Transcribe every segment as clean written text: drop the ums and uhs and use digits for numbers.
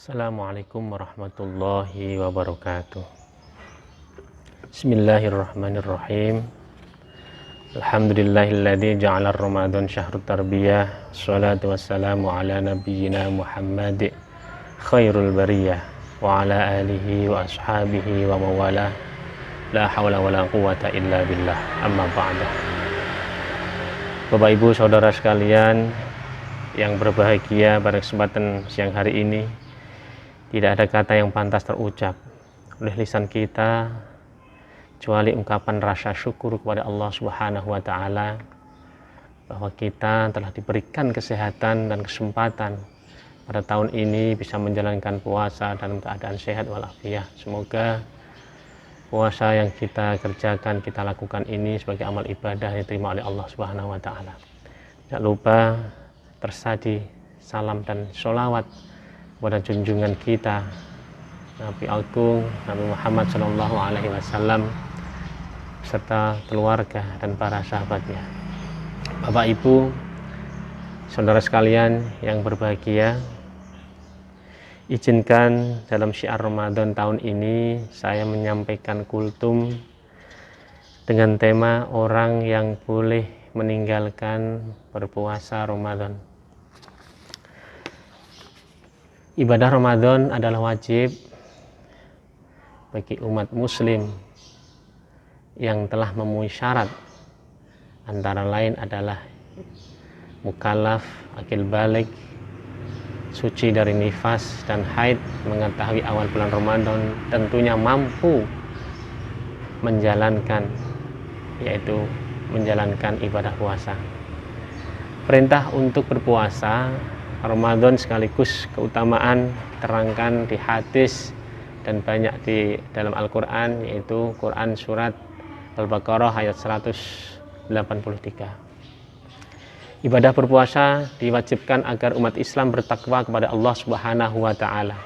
Assalamualaikum warahmatullahi wabarakatuh. Bismillahirrahmanirrahim. Alhamdulillahilladzi ja'ala Ramadan syahrut tarbiyah. Shalatu wassalamu ala nabiyyina Muhammad khairul bariyah wa ala alihi wa ashabihi wa mawalah. La hawla wa la quwata illa billah. Amma ba'da. Bapak Ibu saudara sekalian yang berbahagia pada kesempatan siang hari ini, tidak ada kata yang pantas terucap oleh lisan kita kecuali ungkapan rasa syukur kepada Allah Subhanahu wa taala bahwa kita telah diberikan kesehatan dan kesempatan pada tahun ini bisa menjalankan puasa dalam keadaan sehat walafiat. Semoga puasa yang kita kerjakan, kita lakukan ini sebagai amal ibadah yang diterima oleh Allah Subhanahu wa taala. Jangan lupa tersaji salam dan sholawat kepada junjungan kita Nabi Agung Nabi Muhammad SAW serta keluarga dan para sahabatnya. Bapak Ibu saudara sekalian yang berbahagia, izinkan dalam syiar Ramadan tahun ini saya menyampaikan kultum dengan tema orang yang boleh meninggalkan berpuasa Ramadan. Ibadah Ramadan adalah wajib bagi umat muslim yang telah memenuhi syarat, antara lain adalah mukallaf, akil balik, suci dari nifas dan haid, mengetahui awal bulan Ramadan, tentunya mampu menjalankan, yaitu menjalankan ibadah puasa. Perintah untuk berpuasa Ramadan sekaligus keutamaan diterangkan di hadis dan banyak di dalam Al-Quran, yaitu Quran surat Al-Baqarah ayat 183. Ibadah berpuasa diwajibkan agar umat Islam bertakwa kepada Allah Subhanahu wa taala.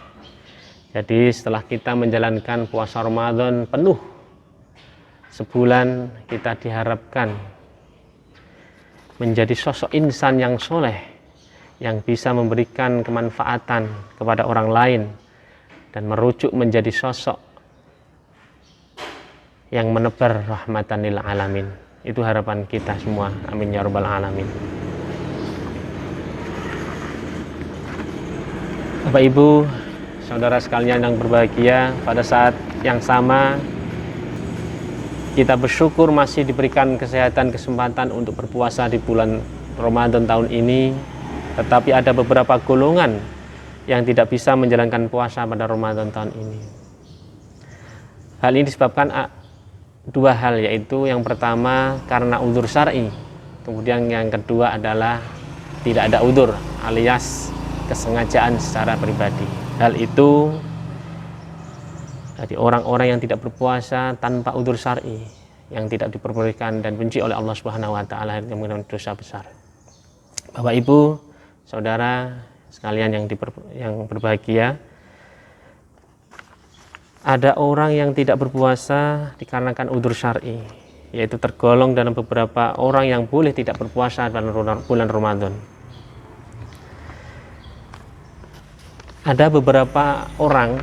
Jadi setelah kita menjalankan puasa Ramadan penuh sebulan, kita diharapkan menjadi sosok insan yang soleh, yang bisa memberikan kemanfaatan kepada orang lain dan merujuk menjadi sosok yang menebar rahmatan lil alamin. Itu harapan kita semua, amin ya rabbal alamin. Bapak Ibu saudara sekalian yang berbahagia, pada saat yang sama kita bersyukur masih diberikan kesehatan, kesempatan untuk berpuasa di bulan Ramadan tahun ini. Tetapi ada beberapa golongan yang tidak bisa menjalankan puasa pada Ramadan tahun ini. Hal ini disebabkan dua hal, yaitu yang pertama karena uzur syar'i, kemudian yang kedua adalah tidak ada uzur alias kesengajaan secara pribadi. Hal itu dari orang-orang yang tidak berpuasa tanpa uzur syar'i, yang tidak diperbolehkan dan benci oleh Allah Subhanahu wa taala, yang mengandung dosa besar. Bapak Ibu saudara sekalian yang berbahagia, ada orang yang tidak berpuasa dikarenakan udzur syar'i, yaitu tergolong dalam beberapa orang yang boleh tidak berpuasa dalam bulan Ramadan. Ada beberapa orang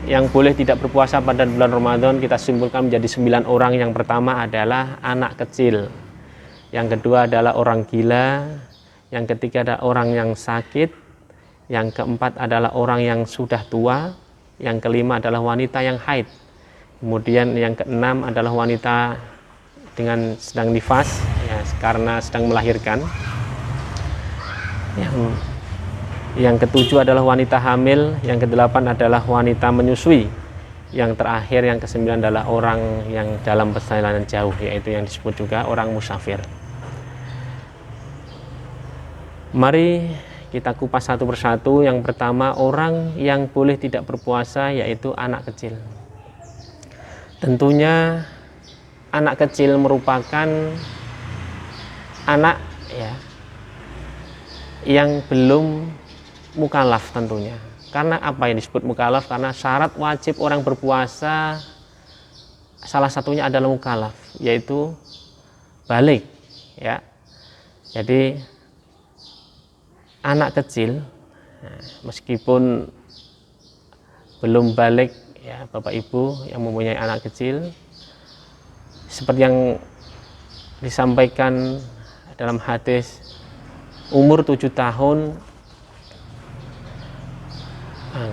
yang boleh tidak berpuasa pada bulan Ramadan, kita simpulkan menjadi 9 orang. Yang pertama adalah anak kecil, yang kedua adalah orang gila, yang ketiga adalah orang yang sakit, yang keempat adalah orang yang sudah tua, yang kelima adalah wanita yang haid, kemudian yang keenam adalah wanita dengan sedang nifas, ya, karena sedang melahirkan, yang ketujuh adalah wanita hamil, yang kedelapan adalah wanita menyusui, yang terakhir yang kesembilan adalah orang yang dalam perjalanan jauh, yaitu yang disebut juga orang musafir. Mari kita kupas satu persatu. Yang pertama, orang yang boleh tidak berpuasa yaitu anak kecil. Tentunya anak kecil merupakan anak yang belum mukallaf tentunya. Karena apa yang disebut mukallaf? Karena syarat wajib orang berpuasa salah satunya adalah mukallaf, yaitu balik, ya. Jadi anak kecil meskipun belum balik, ya Bapak Ibu yang mempunyai anak kecil, seperti yang disampaikan dalam hadis, umur 7 tahun,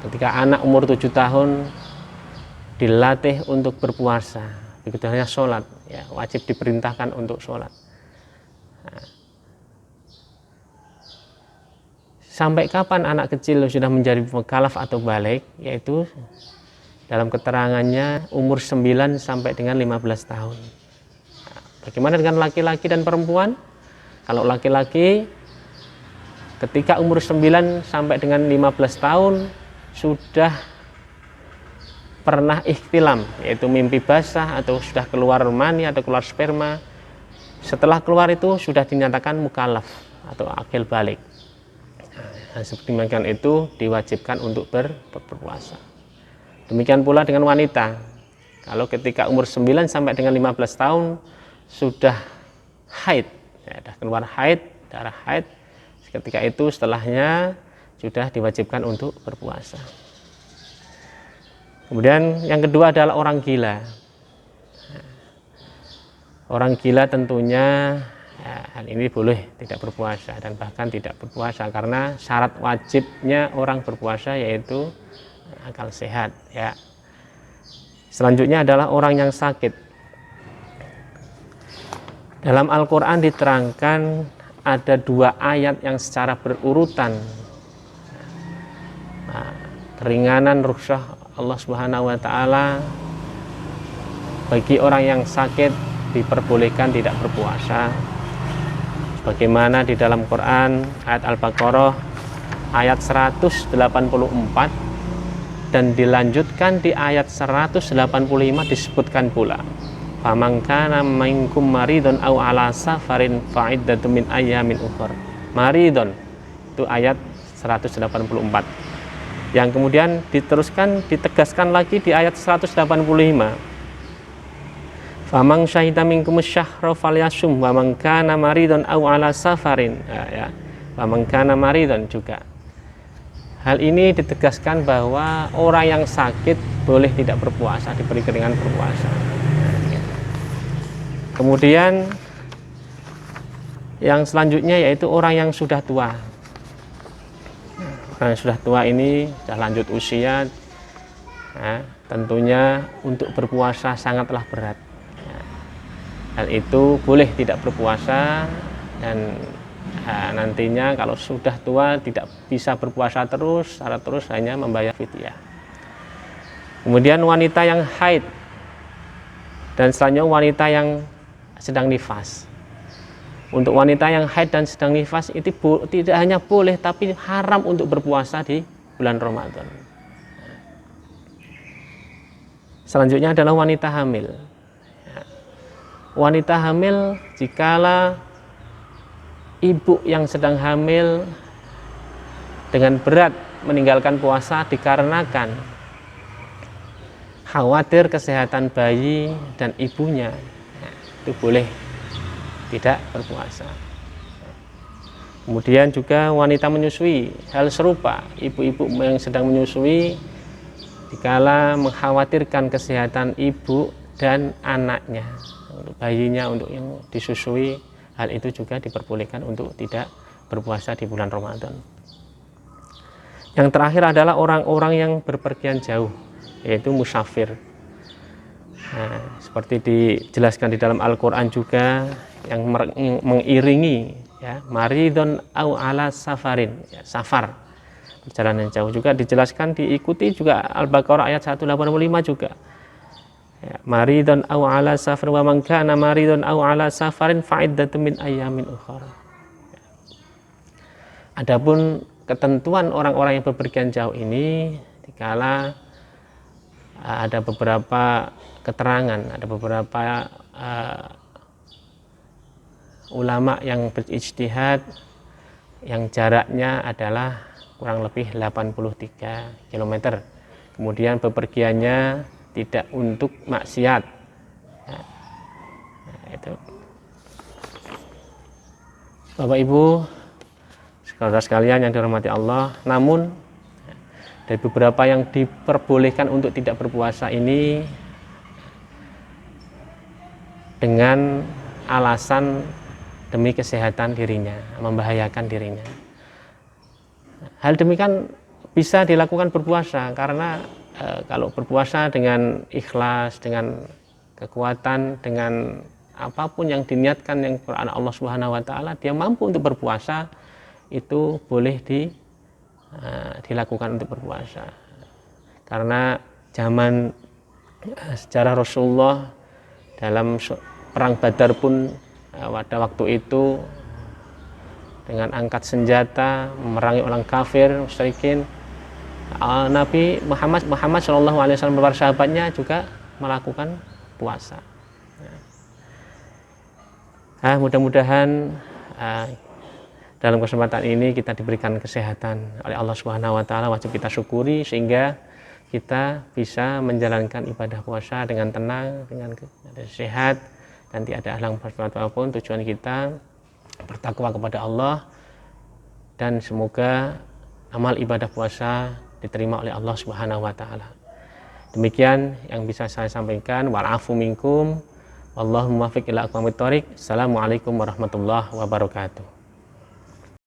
ketika anak umur 7 tahun dilatih untuk berpuasa, begitu hanya sholat, ya wajib diperintahkan untuk sholat. Sampai kapan anak kecil sudah menjadi mukallaf atau balik? Yaitu dalam keterangannya umur 9 sampai dengan 15 tahun. Bagaimana dengan laki-laki dan perempuan? Kalau laki-laki ketika umur 9 sampai dengan 15 tahun sudah pernah ihtilam, yaitu mimpi basah atau sudah keluar mani atau keluar sperma. Setelah keluar itu sudah dinyatakan mukallaf atau akil balik. Nah, seperti demikian itu diwajibkan untuk berpuasa. Demikian pula dengan wanita. Kalau ketika umur 9 sampai dengan 15 tahun sudah haid, ya, sudah keluar haid, darah haid, ketika itu setelahnya sudah diwajibkan untuk berpuasa. Kemudian yang kedua adalah orang gila. Orang gila tentunya ya, hal ini boleh tidak berpuasa dan bahkan tidak berpuasa karena syarat wajibnya orang berpuasa yaitu akal sehat. Ya. Selanjutnya adalah orang yang sakit. Dalam Al-Quran diterangkan ada 2 ayat yang secara berurutan keringanan rukhsah Allah Subhanahu wa taala bagi orang yang sakit diperbolehkan tidak berpuasa. Sebagaimana di dalam Quran ayat Al-Baqarah ayat 184 dan dilanjutkan di ayat 185 disebutkan pula faman kana minkum maridun aw ala safarin fa'iddatun min ayyamin ukhra. Maridun itu ayat 184. Yang kemudian ditegaskan lagi di ayat 185. Faman syahida minkum syahra falyasum wa man kana maridun aw ala safarin. Ya. Faman kana maridun juga. Hal ini ditegaskan bahwa orang yang sakit boleh tidak berpuasa, diberi keringanan berpuasa. Kemudian yang selanjutnya yaitu orang yang sudah tua. Orang yang sudah tua ini sudah lanjut usia, ya, tentunya untuk berpuasa sangatlah berat. Ya. Hal itu boleh tidak berpuasa dan nantinya kalau sudah tua tidak bisa berpuasa terus, secara terus hanya membayar fidyah. Kemudian wanita yang haid dan selanjutnya wanita yang sedang nifas. Untuk wanita yang haid dan sedang nifas itu tidak hanya boleh tapi haram untuk berpuasa di bulan Ramadan. Selanjutnya adalah wanita hamil. Wanita hamil jikala ibu yang sedang hamil dengan berat meninggalkan puasa dikarenakan khawatir kesehatan bayi dan ibunya, itu boleh tidak berpuasa. Kemudian juga wanita menyusui, hal serupa, ibu-ibu yang sedang menyusui dikala mengkhawatirkan kesehatan ibu dan anaknya, untuk bayinya untuk yang disusui, hal itu juga diperbolehkan untuk tidak berpuasa di bulan Ramadan. Yang terakhir adalah orang-orang yang berpergian jauh, yaitu musafir. Nah, seperti dijelaskan di dalam Al-Quran juga yang mengiringi ya, maridun au ala safarin, ya, safar, perjalanan jauh juga dijelaskan, diikuti juga Al-Baqarah ayat 185 juga. Ya, maridun au ala safar wa man kana maridun au ala safarin fa'iddatun min ayyamin ukhra. Adapun ketentuan orang-orang yang bepergian jauh ini dikala ada beberapa keterangan, ada beberapa ulama yang berijtihad yang jaraknya adalah kurang lebih 83 km. Kemudian bepergiannya tidak untuk maksiat. Nah, itu. Bapak Ibu, saudara sekalian yang dirahmati Allah, namun Dari beberapa yang diperbolehkan untuk tidak berpuasa ini dengan alasan demi kesehatan dirinya, membahayakan dirinya. Hal demikian bisa dilakukan berpuasa karena kalau berpuasa dengan ikhlas, dengan kekuatan, dengan apapun yang diniatkan yang oleh Allah Subhanahu wa taala, dia mampu untuk berpuasa, itu boleh dilakukan untuk berpuasa. Karena zaman sejarah Rasulullah dalam perang Badar pun pada waktu itu dengan angkat senjata memerangi orang kafir musyrikin, Nabi Muhammad Shallallahu Alaihi Wasallam bersama sahabatnya juga melakukan puasa. Mudah-mudahan dalam kesempatan ini kita diberikan kesehatan oleh Allah Subhanahu Wa Taala, wajib kita syukuri sehingga kita bisa menjalankan ibadah puasa dengan tenang, dengan sehat, dan tidak ada halang apapun. Tujuan kita bertakwa kepada Allah, dan semoga amal ibadah puasa diterima oleh Allah Subhanahu Wa Taala. Demikian yang bisa saya sampaikan. Wa'afu minkum. Wallahumma fiq ila aqwamit thoriq. Assalamualaikum warahmatullahi wabarakatuh.